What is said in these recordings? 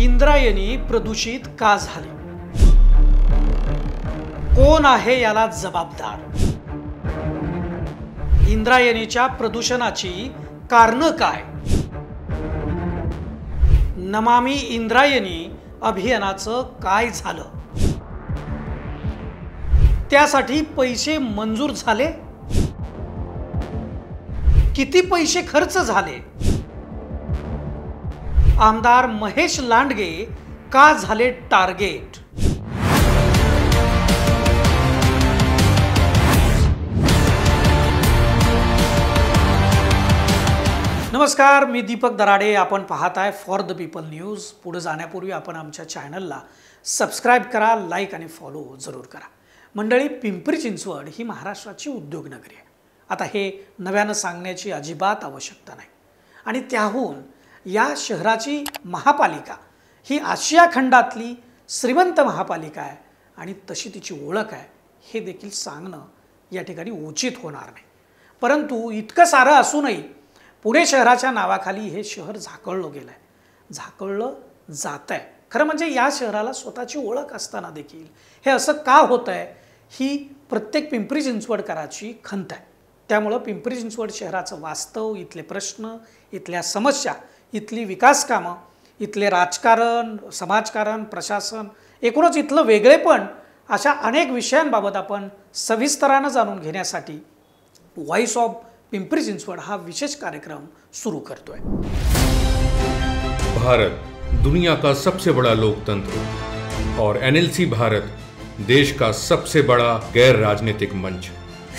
इंद्रायणी प्रदूषित का झाले? कोण आहे याला जबाबदार? इंद्रायणीच्या प्रदूषणाची कारणं काय? नमामि इंद्रायणी अभियानाचं काय झालं? त्यासाठी पैसे मंजूर झाले? किती पैसे खर्च झाले? आमदार महेश लांडगे का झाले टार्गेट? नमस्कार, मी दीपक दराडे. आपण पाहताय फॉर द पीपल न्यूज. पुढे जाण्यापूर्वी आपण आमच्या चॅनलला सबस्क्राइब करा, लाईक आणि फॉलो जरूर करा. मंडळी, पिंपरी चिंचवड ही महाराष्ट्राची उद्योग नगरी आहे. आता हे नव्यानं सांगण्याची अजिबात आवश्यकता नाही. आणि त्याहून या शहराची महापालिका ही आशिया खंडातली श्रीमंत महापालिका आहे आणि तशी तिची ओळख आहे हे देखील सांगणं या ठिकाणी उचित होणार नाही. परंतु इतकं सारं असूनही पुणे शहराच्या नावाखाली हे शहर झाकळलं गेलं आहे, झाकळलं जात आहे. खरं म्हणजे या शहराला स्वतःची ओळख असताना देखील हे असं का होतं आहे ही प्रत्येक पिंपरी चिंचवडकराची खंत आहे. त्यामुळं पिंपरी चिंचवड शहराचं वास्तव, इथले प्रश्न, इथल्या समस्या, इथली विकास कामं, इथले राजकारण, समाजकारण, प्रशासन, एकूणच इथलं वेगळेपण, अशा अनेक विषयांबाबत आपण सविस्तरानं जाणून घेण्यासाठी व्हॉइस ऑफ पिंपरी चिंचवड हा विशेष कार्यक्रम शुरू करतोय. भारत दुनिया का सबसे बड़ा लोकतंत्र और एनएलसी भारत देश का सबसे बड़ा गैर राजनीतिक मंच.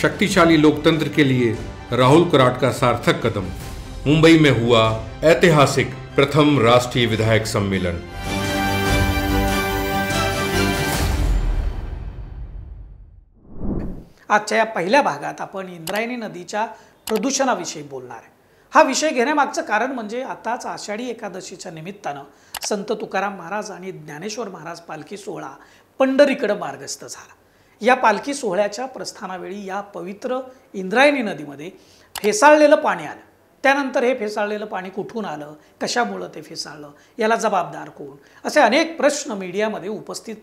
शक्तिशाली लोकतंत्र के लिए राहुल कराट का सार्थक कदम. मुंबई में हुआ ऐतिहासिक प्रथम राष्ट्रीय विधायक सम्मेलन. आजच्या या पहिल्या भागात आपण इंद्रायणी नदीच्या प्रदूषणाविषयी बोलणार आहे. हा विषय घेण्यामागचं कारण म्हणजे आताच आषाढी एकादशीच्या निमित्तानं संत तुकाराम महाराज आणि ज्ञानेश्वर महाराज पालखी सोहळा पंढरीकडे मार्गस्थ झाला. या पालखी सोहळ्याच्या प्रस्थानावेळी या पवित्र इंद्रायणी नदीमध्ये फेसाळलेलं पाणी आलं. त्यानंतर हे फेसाळलेलं पाणी कुठून आलं, कशामुळं ते फेसाळलं, याला जबाबदार कोण, असे अनेक प्रश्न मीडियामध्ये उपस्थित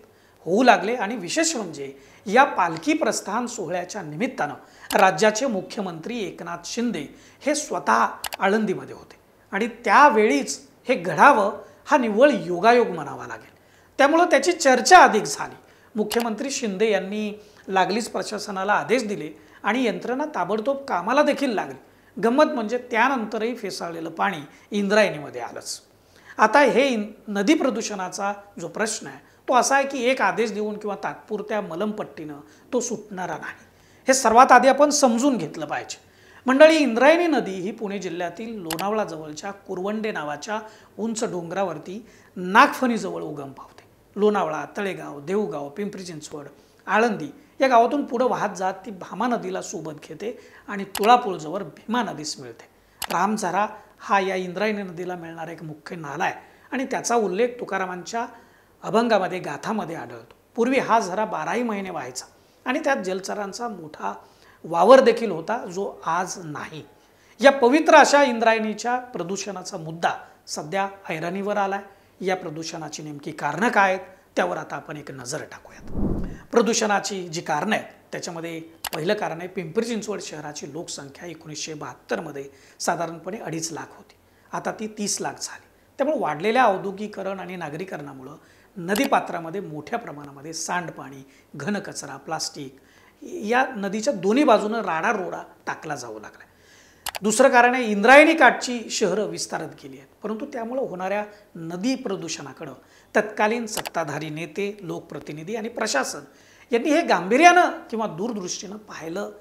होऊ लागले. आणि विशेष म्हणजे या पालखी प्रस्थान सोहळ्याच्या निमित्तानं राज्याचे मुख्यमंत्री एकनाथ शिंदे हे स्वतः आळंदीमध्ये होते आणि त्यावेळीच हे घडावं हा निव्वळ योगायोग म्हणावा लागेल. त्यामुळं त्याची चर्चा अधिक झाली. मुख्यमंत्री शिंदे यांनी लागलीच प्रशासनाला आदेश दिले आणि यंत्रणा ताबडतोब कामाला देखील लागली. गंमत म्हणजे त्यानंतरही फेसाळलेलं पाणी इंद्रायणीमध्ये आलंच. आता हे नदी प्रदूषणाचा जो प्रश्न आहे तो असा आहे की एक आदेश देऊन किंवा तात्पुरत्या मलमपट्टीनं तो सुटणारा नाही. हे सर्वात आधी आपण समजून घेतलं पाहिजे. मंडळी, इंद्रायणी नदी ही पुणे जिल्ह्यातील लोणावळा जवळच्या कुरवंडे नावाच्या उंच डोंगरावरती नागफणीजवळ उगम पावते. लोणावळा, तळेगाव, देऊगाव, पिंपरी चिंचवड, आळंदी या गावातून पुढे वाहत जात ती भामा नदीला सोबत घेते आणि तुळापूरजवळ भीमा नदीस मिळते. रामझरा हा या इंद्रायणी नदीला मिळणारा एक मुख्य नाला आहे आणि त्याचा उल्लेख तुकारामांच्या अभंगामध्ये, गाथामध्ये आढळतो. पूर्वी हा झरा 12ही महिने व्हायचा आणि त्यात जलचरांचा मोठा वावर देखील होता, जो आज नाही. या पवित्र अशा इंद्रायणीच्या प्रदूषणाचा मुद्दा सध्या ऐरणीवर आलाय. या प्रदूषणाची नेमकी कारणं काय आहेत त्यावर आता आपण एक नजर टाकूयात. प्रदूषणाची जी कारणं आहेत त्याच्यामध्ये पहिलं कारण आहे पिंपरी चिंचवड शहराची लोकसंख्या 1972 मध्ये साधारणपणे 2.5 लाख होती. आता ती 30 लाख झाली. त्यामुळे वाढलेल्या औद्योगिकरण आणि नागरीकरणामुळं नदीपात्रामध्ये मोठ्या प्रमाणामध्ये सांडपाणी, घनकचरा, प्लास्टिक या नदीच्या दोन्ही बाजूनं राडारोडा टाकला जाऊ लागला. दुसरं कारण आहे इंद्रायणी काठची शहरं विस्तारत गेली आहेत. परंतु त्यामुळे होणाऱ्या नदी प्रदूषणाकडं तत्कालीन सत्ताधारी नेते, लोकप्रतिनिधी आणि प्रशासन यांनी हे गांभीर्यानं किंवा दूरदृष्टीनं पाहिलं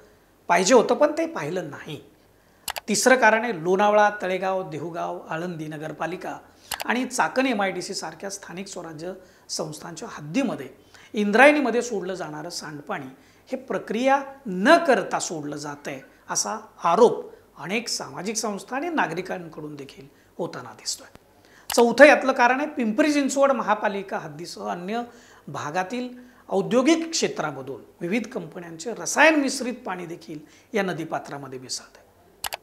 पाहिजे होतं, पण ते पाहिलं नाही. तिसरं कारण आहे लोणावळा, तळेगाव, देऊगाव, आळंदी नगरपालिका आणि चाकण MIDC सारख्या स्थानिक स्वराज्य संस्थांच्या हद्दीमध्ये इंद्रायणीमध्ये सोडलं जाणारं सांडपाणी हे प्रक्रिया न करता सोडलं जातंय असा आरोप अनेक सामाजिक संस्था आणि नागरिकांकडून देखील होताना दिसतोय. चौथं यातलं कारण आहे पिंपरी चिंचवड महापालिका हद्दीसह अन्य भागातील औद्योगिक क्षेत्रामधून विविध कंपन्यांचे रसायन मिश्रित पाणी देखील या नदीपात्रामध्ये मिसळते.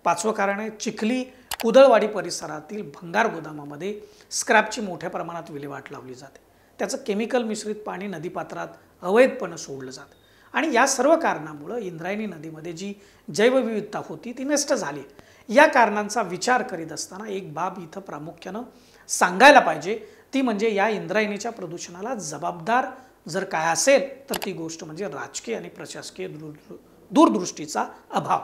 पाचवं कारण आहे चिखली कुदळवाडी परिसरातील भंगार गोदामामध्ये स्क्रॅपची मोठ्या प्रमाणात विल्हेवाट लावली जाते. त्याचं केमिकल मिश्रित पाणी नदीपात्रात अवैधपणे सोडलं जातं आणि या सर्व कारणामुळं इंद्रायणी नदीमध्ये जी जैवविविधता होती ती नष्ट झाली. या कारणांचा विचार करीत असताना एक बाब इथं प्रामुख्यानं सांगायला पाहिजे, ती म्हणजे या इंद्रायणीच्या प्रदूषणाला जबाबदार जर काय असेल तर ती गोष्ट म्हणजे राजकीय आणि प्रशासकीय दूरदृष्टीचा अभाव.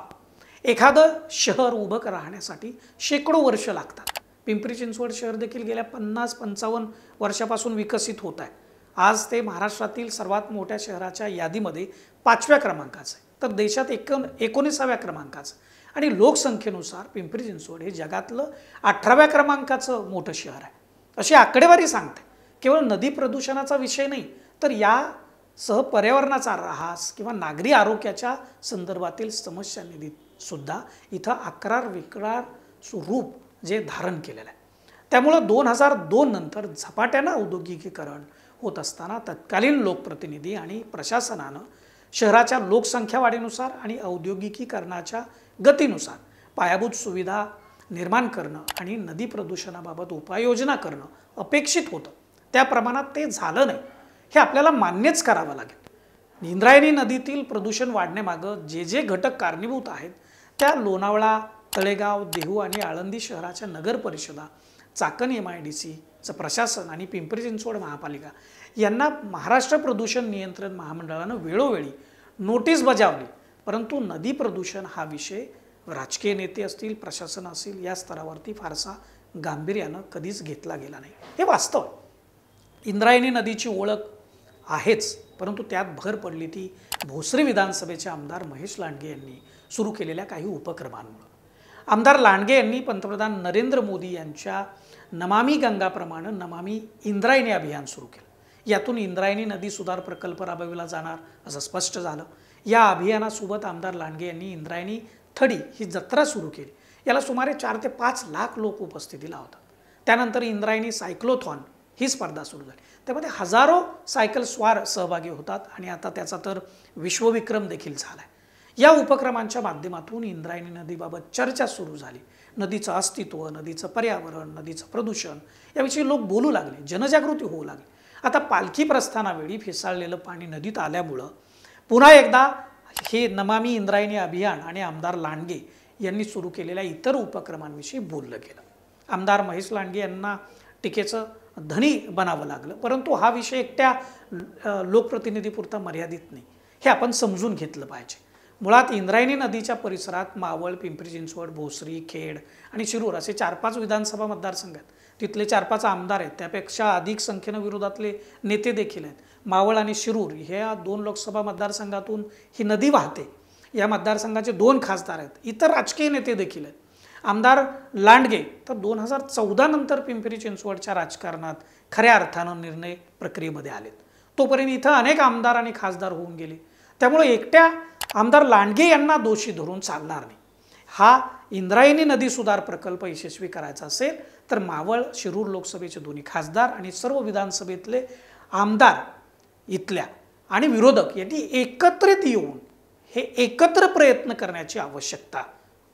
एखादं शहर उभं राहण्यासाठी शेकडो वर्ष लागतात. पिंपरी चिंचवड शहर देखील गेल्या 50-55 वर्षापासून विकसित होत आहे. आज ते महाराष्ट्रातील सर्वात मोठ्या शहराच्या यादीमध्ये 5व्या क्रमांकाचं आहे, तर देशात 19व्या क्रमांकाचं आणि लोकसंख्येनुसार पिंपरी चिंचवड हे जगातलं 18व्या क्रमांकाचं मोठं शहर आहे अशी आकडेवारी सांगते. केवळ नदी प्रदूषणाचा विषय नाही तर यासह पर्यावरणाचा ऱ्हास किंवा नागरी आरोग्याच्या संदर्भातील समस्यांनी सुद्धा इथं आकार विकार स्वरूप जे धारण केलेलं आहे. त्यामुळं 2002 नंतर झपाट्यानं औद्योगिकीकरण होत असताना तत्कालीन लोकप्रतिनिधी आणि प्रशासनानं शहराच्या लोकसंख्या वाढीनुसार आणि औद्योगिकीकरणाच्या गतीनुसार पायाभूत सुविधा निर्माण करणं आणि नदी प्रदूषणाबाबत उपाययोजना करणं अपेक्षित होतं. त्या प्रमाणात ते झालं नाही हे आपल्याला मान्यच करावं लागेल. इंद्रायणी नदीतील प्रदूषण वाढण्यामागं जे जे घटक कारणीभूत आहेत त्या लोणावळा, तळेगाव, देहू आणि आळंदी शहराच्या नगर परिषदा, चाकण MIDCचं प्रशासन आणि पिंपरी चिंचवड महापालिका यांना महाराष्ट्र प्रदूषण नियंत्रण महामंडळानं वेळोवेळी नोटीस बजावली, परंतु नदी प्रदूषण हा विषय राजकीय नेते असतील, प्रशासन असेल या स्तरावरती फारसा गांभीर्यानं कधीच घेतला गेला नाही. हे वास्तव. इंद्रायणी नदीची ओळख आहेच, परंतु त्यात भर पडली ती भोसरी विधानसभेचे आमदार महेश लांडगे यांनी सुरू केलेल्या काही उपक्रमांमुळे. आमदार लांडगे यांनी पंतप्रधान नरेंद्र मोदी यांच्या नमामि गंगाप्रमाणे नमामि इंद्रायणी अभियान सुरू केलं. यातून इंद्रायणी नदी सुधार प्रकल्प राबविला जाणार असं स्पष्ट झालं. या अभियानासोबत आमदार लांडगे यांनी इंद्रायणी थडी ही जत्रा सुरू केली. याला सुमारे 4 ते 5 लाख लोक उपस्थितीला होतात. त्यानंतर इंद्रायणी सायक्लोथॉन ही स्पर्धा सुरू झाली. त्यामध्ये हजारो सायकल स्वार सहभागी होतात आणि आता त्याचा तर विश्वविक्रम देखील झाला आहे. या उपक्रमांच्या माध्यमातून इंद्रायणी नदीबाबत चर्चा सुरू झाली. नदीचं अस्तित्व, नदीचं पर्यावरण, नदीचं प्रदूषण याविषयी लोक बोलू लागले, जनजागृती होऊ लागली. आता पालखी प्रस्थानावेळी फेसाळलेलं पाणी नदीत आल्यामुळं पुन्हा एकदा हे नमामि इंद्रायणी अभियान आणि आमदार लांडगे यांनी सुरू केलेल्या इतर उपक्रमांविषयी बोललं गेलं. आमदार महेश लांडगे यांना टीकेचं धनी बनावं लागलं, परंतु हा विषय एकट्या लोकप्रतिनिधीपुरता मर्यादित नाही हे आपण समजून घेतलं पाहिजे. मुळात इंद्रायणी नदीच्या परिसरात मावळ, पिंपरी चिंचवड, भोसरी, खेड आणि शिरूर असे 4-5 विधानसभा मतदारसंघ आहेत. तिथले 4-5 आमदार आहेत, त्यापेक्षा अधिक संख्येनं विरोधातले नेते देखील आहेत. मावळ आणि शिरूर ह्या 2 लोकसभा मतदारसंघातून ही नदी वाहते. या मतदारसंघाचे 2 खासदार आहेत, इतर राजकीय नेते देखील आहेत. आमदार लांडगे तर 2014 नंतर पिंपरी चिंचवडच्या राजकारणात खऱ्या अर्थानं निर्णय प्रक्रियेमध्ये आलेत. तोपर्यंत इथं अनेक आमदार आणि खासदार होऊन गेले. त्यामुळे एकट्या आमदार लांडगे यांना दोषी धरून चालणार नाही. हा इंद्रायणी नदी सुधार प्रकल्प यशस्वी करायचा असेल तर मावळ, शिरूर लोकसभेचे 2 खासदार आणि सर्व विधानसभेतले आमदार इथल्या आणि विरोधक यांनी एकत्रित येऊन हे एकत्र प्रयत्न करण्याची आवश्यकता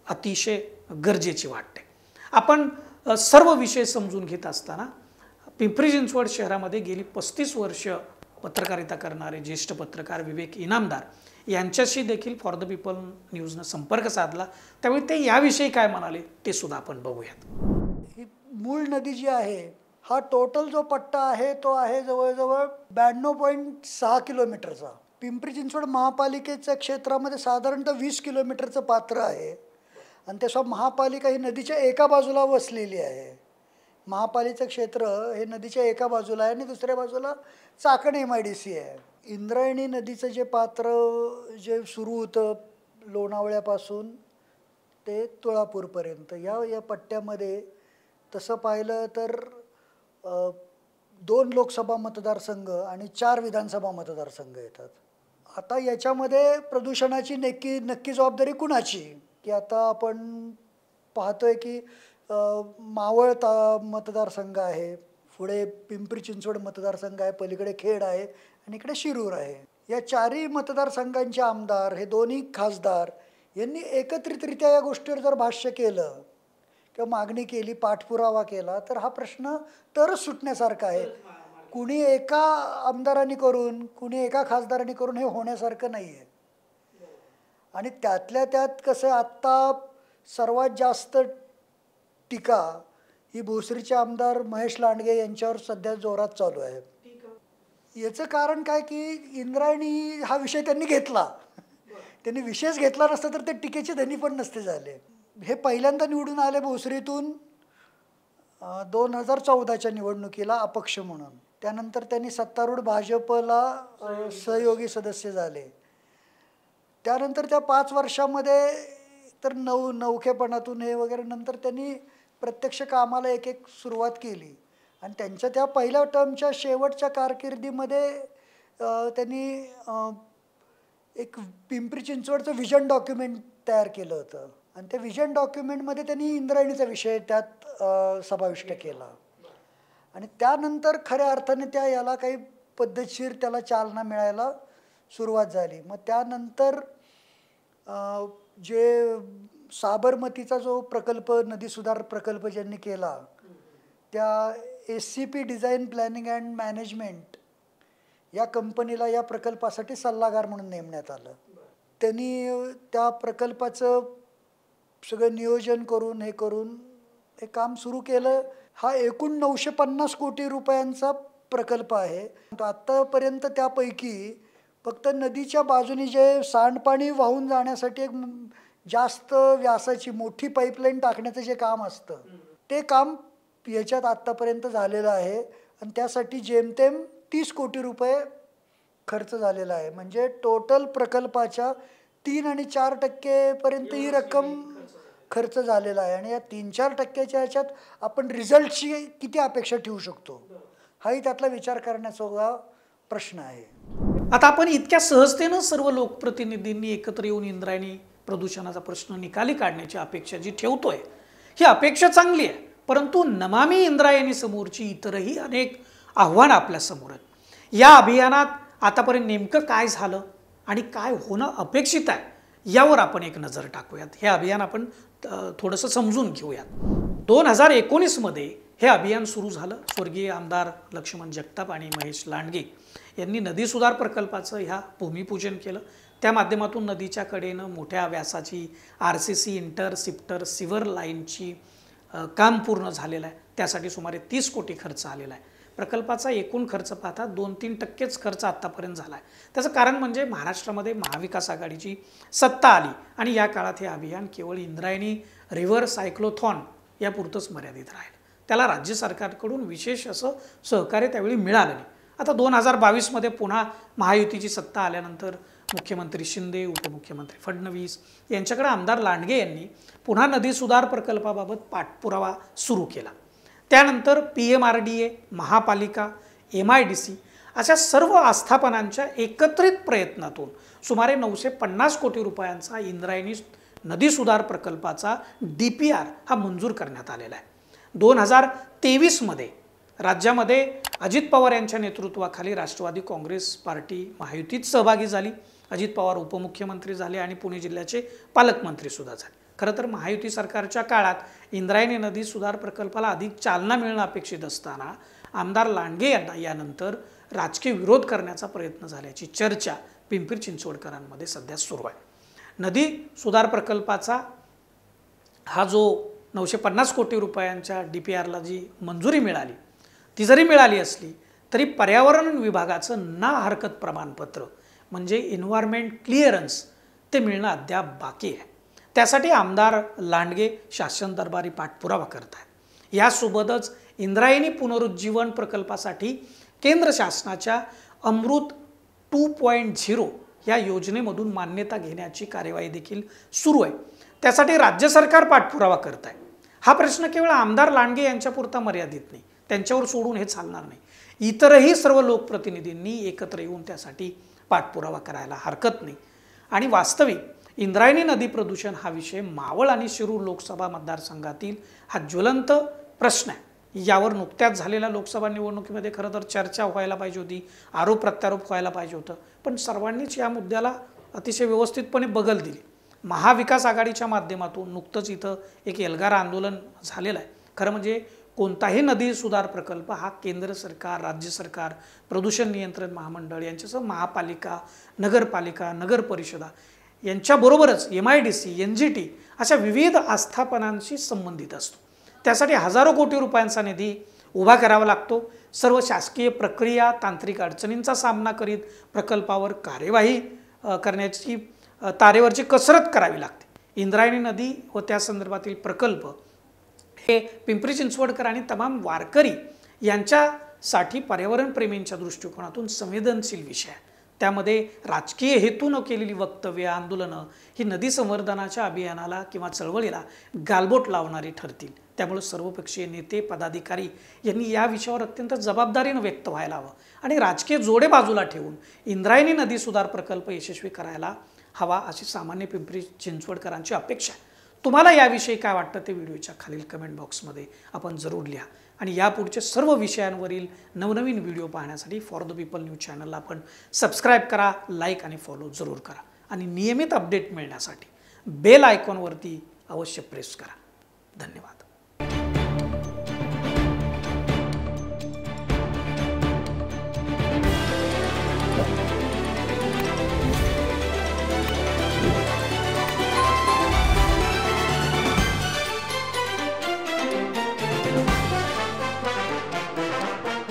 अतिशय गरजेची वाटते. आपण सर्व विषय समजून घेत असताना पिंपरी चिंचवड शहरामध्ये गेली 35 वर्ष पत्रकारिता करणारे ज्येष्ठ पत्रकार विवेक इनामदार यांच्याशी देखील फॉर द पीपल न्यूजनं संपर्क साधला. त्यामुळे ते याविषयी काय म्हणाले ते सुद्धा आपण बघूयात. ही मूळ नदी जी आहे, हा टोटल जो पट्टा आहे तो आहे जवळजवळ 92.6 किलोमीटरचा. पिंपरी चिंचवड महापालिकेच्या क्षेत्रामध्ये साधारणतः 20 किलोमीटरचं पात्र आहे आणि त्यासोबत महापालिका ही नदीच्या एका बाजूला वसलेली आहे. महापालिकेचं क्षेत्र हे नदीच्या एका बाजूला आहे आणि दुसऱ्या बाजूला चाकण MIDC आहे. इंद्रायणी नदीचं जे पात्र जे सुरू होतं लोणावळ्यापासून ते तुळापूरपर्यंत या पट्ट्यामध्ये तसं पाहिलं तर 2 लोकसभा मतदारसंघ आणि 4 विधानसभा मतदारसंघ येतात. आता याच्यामध्ये प्रदूषणाची नक्की जबाबदारी कुणाची, की आता आपण पाहतोय की मावळ मतदारसंघ आहे, पुढे पिंपरी चिंचवड मतदारसंघ आहे, पलीकडे खेड आहे आणि इकडे शिरूर आहे. या 4ही मतदारसंघांचे आमदार, हे 2ही खासदार यांनी एकत्रितरित्या या गोष्टीवर जर भाष्य केलं किंवा मागणी केली, पाठपुरावा केला, तर हा प्रश्न तरच सुटण्यासारखा आहे. कुणी एका आमदारांनी करून, कुणी एका खासदारांनी करून हे होण्यासारखं नाही आहे. आणि त्यातल्या त्यात कसं आत्ता सर्वात जास्त टीका ही भोसरीचे आमदार महेश लांडगे यांच्यावर सध्या जोरात चालू आहे. याचं कारण काय की इंद्रायणी हा विषय त्यांनी घेतला. त्यांनी विषयच घेतला नसता तर ते टीकेचे धनी पण नसते झाले. हे पहिल्यांदा निवडून आले भोसरीतून 2014च्या निवडणुकीला अपक्ष म्हणून. त्यानंतर त्यांनी सत्तारूढ भाजपला सहयोगी सदस्य झाले. त्यानंतर त्या 5 वर्षामध्ये तर नवखेपणातून हे वगैरे नंतर त्यांनी प्रत्यक्ष कामाला एक सुरुवात केली. आणि त्यांच्या त्या पहिल्या टर्मच्या शेवटच्या कारकिर्दीमध्ये त्यांनी एक पिंपरी चिंचवडचं व्हिजन डॉक्युमेंट तयार केलं होतं. आणि त्या व्हिजन डॉक्युमेंटमध्ये त्यांनी इंद्रायणीचा विषय त्यात समाविष्ट केला. आणि त्यानंतर खऱ्या अर्थाने याला काही पद्धतशीर त्याला चालना मिळायला सुरुवात झाली. मग त्यानंतर जे साबरमतीचा जो प्रकल्प, नदी सुधार प्रकल्प ज्यांनी केला, त्या SCP design planning and management या कंपनीला या प्रकल्पासाठी सल्लागार म्हणून नेमण्यात आलं. त्यांनी त्या प्रकल्पाचं सगळं नियोजन करून हे काम सुरू केलं. हा एकूण 950 कोटी रुपयांचा प्रकल्प आहे. आत्तापर्यंत त्यापैकी फक्त नदीच्या बाजूने जे सांडपाणी वाहून जाण्यासाठी एक जास्त व्यासाची मोठी पाईपलाईन टाकण्याचं जे काम असतं ते काम याच्यात आत्तापर्यंत झालेलं आहे. आणि त्यासाठी जेमतेम 30 कोटी रुपये खर्च झालेला आहे. म्हणजे टोटल प्रकल्पाच्या 3 आणि 4% पर्यंत ही रक्कम खर्च झालेला आहे. आणि या 3-4% ह्याच्यात आपण रिझल्टची किती अपेक्षा ठेवू शकतो हाही त्यातला विचार करण्याचा प्रश्न आहे. आता आपण इतक्या सहजतेनं सर्व लोकप्रतिनिधींनी एकत्र येऊन इंद्रायणी प्रदूषणाचा प्रश्न निकाली काढण्याची अपेक्षा जी ठेवतोय, ही अपेक्षा चांगली आहे. परंतु नमामि इंद्रायणी समोरची इतरही अनेक आव्हानं आपल्या समोर आहेत. या अभियानात आतापर्यंत नेमकं काय झालं आणि काय होणं अपेक्षित आहे यावर आपण एक नजर टाकूयात. हे अभियान आपण थोडंसं समजून घेऊयात. 2019मध्ये हे अभियान सुरू झालं. स्वर्गीय आमदार लक्ष्मण जगताप आणि महेश लांडगे यांनी नदी सुधार प्रकल्पाचं ह्या भूमिपूजन केलं. त्या माध्यमातून नदीच्या कडेनं मोठ्या व्यासाची RCC इंटरसिप्टर सिवर लाईनची काम पूर्ण झालेलं आहे. त्यासाठी सुमारे 30 कोटी खर्च आलेला आहे. प्रकल्पाचा एकूण खर्च पाहता 2-3% खर्च आत्तापर्यंत झाला आहे. त्याचं कारण म्हणजे महाराष्ट्रामध्ये महाविकास आघाडीची सत्ता आली आणि या काळात हे अभियान केवळ इंद्रायणी रिव्हर सायक्लोथॉन यापुरतंच मर्यादित राहिलं. त्याला राज्य सरकारकडून विशेष असं सहकार्य त्यावेळी मिळालं नाही. आता 2022मध्ये पुन्हा महायुतीची सत्ता आल्यानंतर मुख्यमंत्री शिंदे, उपमुख्यमंत्री फडणवीस यांच्याकडे आमदार लांडगे यांनी पुन्हा नदी सुधार प्रकल्पाबाबत पाठपुरावा सुरू केला. त्यानंतर PMRDA, महापालिका, MIDC अशा सर्व आस्थापनांच्या एकत्रित प्रयत्नातून सुमारे 950 कोटी रुपयांचा इंद्रायणी नदी सुधार प्रकल्पाचा DPR हा मंजूर करण्यात आलेला आहे. 2023मध्ये राज्यामध्ये अजित पवार यांच्या नेतृत्वाखाली राष्ट्रवादी काँग्रेस पार्टी महायुतीत सहभागी झाली. अजित पवार उपमुख्यमंत्री झाले आणि पुणे जिल्ह्याचे पालकमंत्री सुद्धा झाले. खरं तर महायुती सरकारच्या काळात इंद्रायणी नदी सुधार प्रकल्पाला अधिक चालना मिळणं अपेक्षित असताना आमदार लांडगे यांना यानंतर राजकीय विरोध करण्याचा प्रयत्न झाल्याची चर्चा पिंपरी चिंचवडकरांमध्ये सध्या सुरू आहे. नदी सुधार प्रकल्पाचा हा जो 950 कोटी रुपयांच्या DPRला जी मंजुरी मिळाली ती जरी मिळाली असली तरी पर्यावरण विभागाचं ना हरकत प्रमाणपत्र म्हणजे एन्व्हायरमेंट क्लिअरन्स ते मिळणं अद्याप बाकी आहे. त्यासाठी आमदार लांडगे शासन दरबारी पाठपुरावा करत आहेत. यासोबतच इंद्रायणी पुनरुज्जीवन प्रकल्पासाठी केंद्र शासनाच्या अमृत 2.0 या योजनेमधून मान्यता घेण्याची कार्यवाही देखील सुरू आहे. त्यासाठी राज्य सरकार पाठपुरावा करत आहे. हा प्रश्न केवळ आमदार लांडगे यांच्यापुरता मर्यादित नाही, त्यांच्यावर सोडून हे चालणार नाही. इतरही सर्व लोकप्रतिनिधींनी एकत्र येऊन त्यासाठी पाठपुरावा करायला हरकत नाही. आणि वास्तविक इंद्रायणी नदी प्रदूषण हा विषय मावळ आणि शिरूर लोकसभा मतदारसंघातील हा ज्वलंत प्रश्न आहे. यावर नुकत्याच झालेल्या लोकसभा निवडणुकीमध्ये खरं तर चर्चा व्हायला पाहिजे होती, आरोप प्रत्यारोप व्हायला पाहिजे होतं, पण सर्वांनीच या मुद्द्याला अतिशय व्यवस्थितपणे बगल दिली. महाविकास आघाडीच्या माध्यमातून नुकतंच इथं एक एल्गार आंदोलन झालेलं आहे. खरं म्हणजे कोणताही नदी सुधार प्रकल्प हा केंद्र सरकार, राज्य सरकार, प्रदूषण नियंत्रण महामंडळ यांच्यासह महापालिका, नगरपालिका, नगर परिषदा यांच्याबरोबरच MIDC, NGT अशा विविध आस्थापनांशी संबंधित असतो. त्यासाठी हजारो कोटी रुपयांचा निधी उभा करावा लागतो. सर्व शासकीय प्रक्रिया, तांत्रिक अडचणींचा सामना करीत प्रकल्पावर कार्यवाही करण्याची तारेवरची कसरत करावी लागते. इंद्रायणी नदी व त्या संदर्भातील प्रकल्प हे पिंपरी चिंचवडकर आणि तमाम वारकरी यांच्यासाठी पर्यावरणप्रेमींच्या दृष्टिकोनातून संवेदनशील विषय आहे. त्यामध्ये राजकीय हेतू न केलेली वक्तव्य, आंदोलनं ही नदी संवर्धनाच्या अभियानाला किंवा चळवळीला गालबोट लावणारी ठरतील. त्यामुळे सर्वपक्षीय नेते, पदाधिकारी यांनी या विषयावर अत्यंत जबाबदारीनं व्यक्त व्हायला हवं आणि राजकीय जोडे बाजूला ठेवून इंद्रायणी नदी सुधार प्रकल्प यशस्वी करायला हवा अशी सामान्य पिंपरी चिंचवडकरांची अपेक्षा आहे. तुम्हाला याविषयी काय वाटतं ते व्हिडिओच्या खालील कमेंट बॉक्समध्ये आपण जरूर लिहा आणि यापुढचे सर्व विषयांवरील नवनवीन व्हिडिओ पाहण्यासाठी फॉर द पीपल न्यूज चॅनलला आपण सबस्क्राईब करा, लाईक आणि फॉलो जरूर करा आणि नियमित अपडेट मिळण्यासाठी बेल आयकॉनवरती अवश्य प्रेस करा. धन्यवाद.